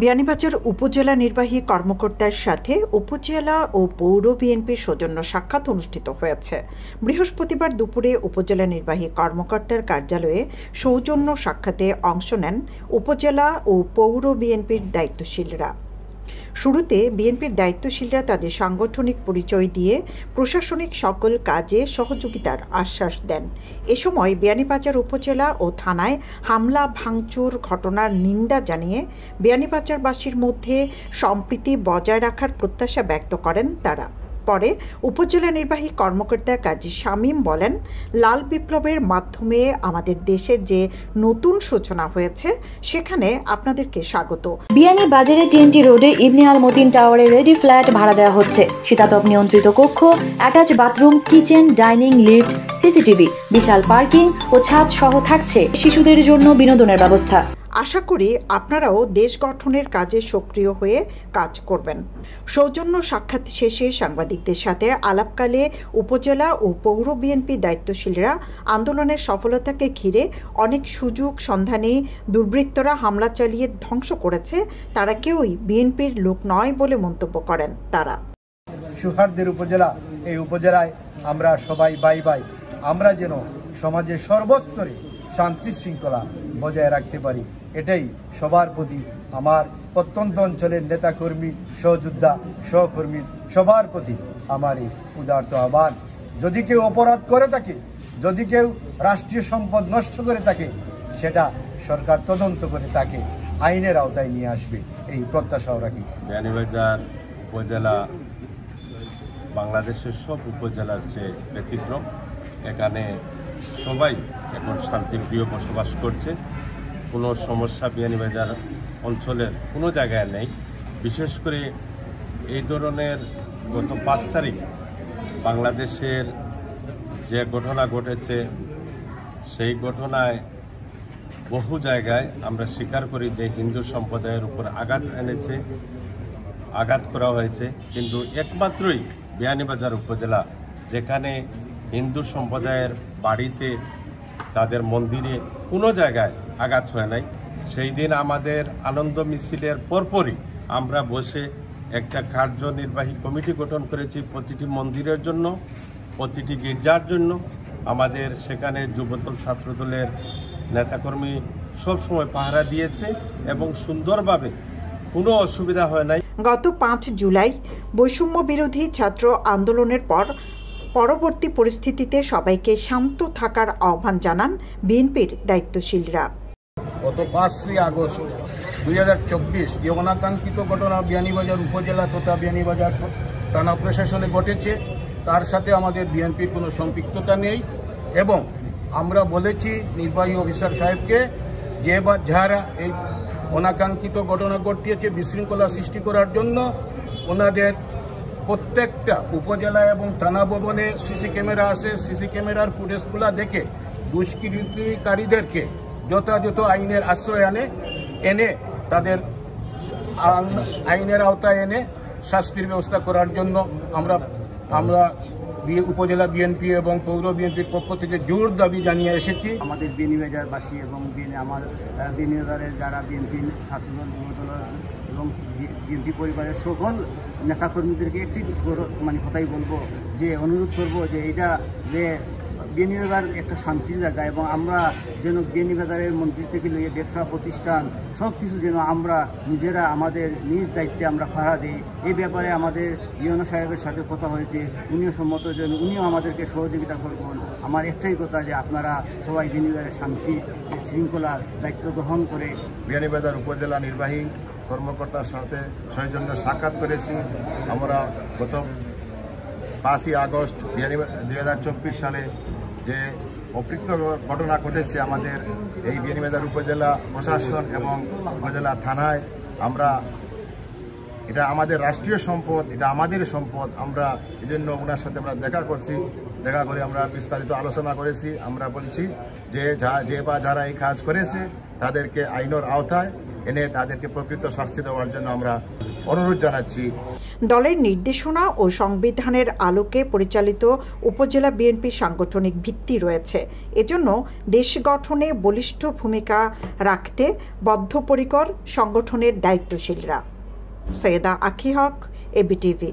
বিয়ানীবাজার উপজেলা নির্বাহী কর্মকর্তার সাথে উপজেলা ও পৌর বিএনপির সৌজন্য সাক্ষাৎ অনুষ্ঠিত হয়েছে। বৃহস্পতিবার দুপুরে উপজেলা নির্বাহী কর্মকর্তার কার্যালয়ে সৌজন্য সাক্ষাতে অংশ নেন উপজেলা ও পৌর বিএনপির দায়িত্বশীলরা। শুরুতে বিএনপির দায়িত্বশীলরা তাদের সাংগঠনিক পরিচয় দিয়ে প্রশাসনিক সকল কাজে সহযোগিতার আশ্বাস দেন। এ সময় বিয়ানীবাজার উপজেলা ও থানায় হামলা ভাঙচুর ঘটনার নিন্দা জানিয়ে বিয়ানীবাজারবাসীর মধ্যে সম্প্রীতি বজায় রাখার প্রত্যাশা ব্যক্ত করেন তারা। পরে উপজেলা নির্বাহী কর্মকর্তা কাজী শামীম বলেন, লাল বিপ্লবের মাধ্যমে আমাদের দেশের যে নতুন সূচনা হয়েছে সেখানে আপনাদেরকে স্বাগত। বিয়ানীবাজারে টিএনটি রোডে ইবনে আল মতিন টাওয়ারে রেডি ফ্ল্যাট ভাড়া দেওয়া হচ্ছে। শীতাতপ নিয়ন্ত্রিত কক্ষ, attach bathroom, kitchen, dining, lift, CCTV, বিশাল পার্কিং ও ছাদ সহ থাকছে শিশুদের জন্য বিনোদনের ব্যবস্থা। আশা করি আপনারাও দেশ গঠনের কাজে সক্রিয় হয়ে কাজ করবেন। সৌজন্য সাক্ষাৎ শেষে সাংবাদিকদের সাথে আলাপকালে উপজেলা ও পৌর বিএনপি দায়িত্বশীলরা আন্দোলনের সফলতাকে ঘিরে অনেক সুযোগ সন্ধানে দুর্বৃত্তরা হামলা চালিয়ে ধ্বংস করেছে, তারা কেউই বিএনপির লোক নয় বলে মন্তব্য করেন তারা। সুহার্দের উপজেলা, এই উপজেলায় আমরা সবাই বাই বাই, আমরা যেন সমাজের সর্বস্তরে শান্তি শৃঙ্খলা বজায় রাখতে পারি, এটাই সবার প্রতি আমার প্রত্যন্ত অঞ্চলের নেতাকর্মী, সহযোদ্ধা, সহকর্মী সবার প্রতি আমার এই উদারত আহ্বান। যদি কেউ অপরাধ করে থাকে, যদি কেউ রাষ্ট্রীয় সম্পদ নষ্ট করে থাকে, সেটা সরকার তদন্ত করে তাকে আইনের আওতায় নিয়ে আসবে, এই প্রত্যাশাও রাখি। বিয়ানীবাজার উপজেলা বাংলাদেশের সব উপজেলার চেয়ে ব্যতিক্রম। এখানে সবাই এখন শান্তিপ্রিয় বসবাস করছে। কোনো সমস্যা বিয়ানীবাজার অঞ্চলের কোনো জায়গায় নেই। বিশেষ করে এই ধরনের গত 5 তারিখ বাংলাদেশের যে ঘটনা ঘটেছে, সেই ঘটনায় বহু জায়গায় আমরা স্বীকার করি যে হিন্দু সম্প্রদায়ের উপর আঘাত করা হয়েছে, কিন্তু একমাত্রই বিয়ানীবাজার উপজেলা যেখানে হিন্দু সম্প্রদায়ের বাড়িতে, তাদের মন্দিরে কোনো জায়গায় আঘাত হয় নাই। সেই দিন আমাদের আনন্দ মিছিলের পরপরই আমরা বসে একটা কার্যনির্বাহী কমিটি গঠন করেছি প্রতিটি মন্দিরের জন্য, প্রতিটি গির্জার জন্য। আমাদের সেখানে যুবদল, ছাত্রদলের নেতাকর্মী সবসময় পাহারা দিয়েছে এবং সুন্দরভাবে কোনো অসুবিধা হয় নাই। গত 5 জুলাই বৈষম্য বিরোধী ছাত্র আন্দোলনের পরবর্তী পরিস্থিতিতে সবাইকে শান্ত থাকার আহ্বান জানান বিএনপির দায়িত্বশীলরা। গত 5 আগস্ট 2024 যে অনাকাঙ্ক্ষিত ঘটনা বিয়ানীবাজার উপজেলা তথা বিয়ানীবাজার থানা প্রশাসনে ঘটেছে, তার সাথে আমাদের বিএনপির কোনো সম্পৃক্ততা নেই এবং আমরা বলেছি নির্বাহী অফিসার সাহেবকে যে যারা এই অনাকাঙ্ক্ষিত ঘটনা ঘটিয়েছে বিশৃঙ্খলা সৃষ্টি করার জন্য, ওনাদের প্রত্যেকটা উপজেলা এবং থানা ভবনে সিসি ক্যামেরা আছে, সিসি ক্যামেরার ফুটেজগুলো দেখে দুষ্কৃতিকারীদেরকে যথাযথ আইনের আশ্রয় এনে তাদের আইনের আওতায় এনে শাস্তির ব্যবস্থা করার জন্য আমরা উপজেলা বিএনপি এবং পৌর বিএনপির পক্ষ থেকে জোর দাবি জানিয়ে এসেছি। আমাদের বিয়ানীবাজারবাসী এবং আমার বিয়ানীবাজারের যারা বিএনপি ছাত্রদল, যুবদল এবং বিএনপি পরিবারের সকল নেতাকর্মীদেরকে একটি কথাই বলবো, যে অনুরোধ করব যে এটা যে বিয়ানীবাজার একটা শান্তির জায়গা এবং আমরা যেন বিয়ানীবাজারের মন্দির থেকে লইয়ে ব্যবসা প্রতিষ্ঠান সব কিছু যেন আমরা নিজেরা আমাদের নিজ দায়িত্বে আমরা পাহারা দিই। এই ব্যাপারে আমাদের ইউনো সাহেবের সাথে কথা হয়েছে, উনিও সম্মত, যেন উনিও আমাদেরকে সহযোগিতা করবেন। আমার একটাই কথা যে আপনারা সবাই বিয়ানীবাজারের শান্তি শৃঙ্খলার দায়িত্ব গ্রহণ করে। বিয়ানীবাজার উপজেলা নির্বাহী কর্মকর্তার সাথে সৌজন্য সাক্ষাৎ করেছি। আমরা গত 5 আগস্ট 2024 সালে যে অপ্রীত ঘটনা ঘটেছে আমাদের এই বিয়ানীবাজার উপজেলা প্রশাসন এবং উপজেলা থানায়, এটা আমাদের রাষ্ট্রীয় সম্পদ, এটা আমাদের সম্পদ। আমরা এই জন্য ওনার সাথে আমরা দেখা করে আমরা বিস্তারিত আলোচনা করেছি। আমরা বলছি যে যারা এই কাজ করেছে তাদেরকে আইনের আওতায় এনে তাদেরকে প্রকৃত শাস্তি দেওয়ার জন্য আমরা অনুরোধ জানাচ্ছি। দলের নির্দেশনা ও সংবিধানের আলোকে পরিচালিত উপজেলা বিএনপির সাংগঠনিক ভিত্তি রয়েছে। এজন্য দেশ গঠনে বলিষ্ঠ ভূমিকা রাখতে বদ্ধপরিকর সংগঠনের দায়িত্বশীলরা। সৈয়দা আখি হক, এবিটিভি।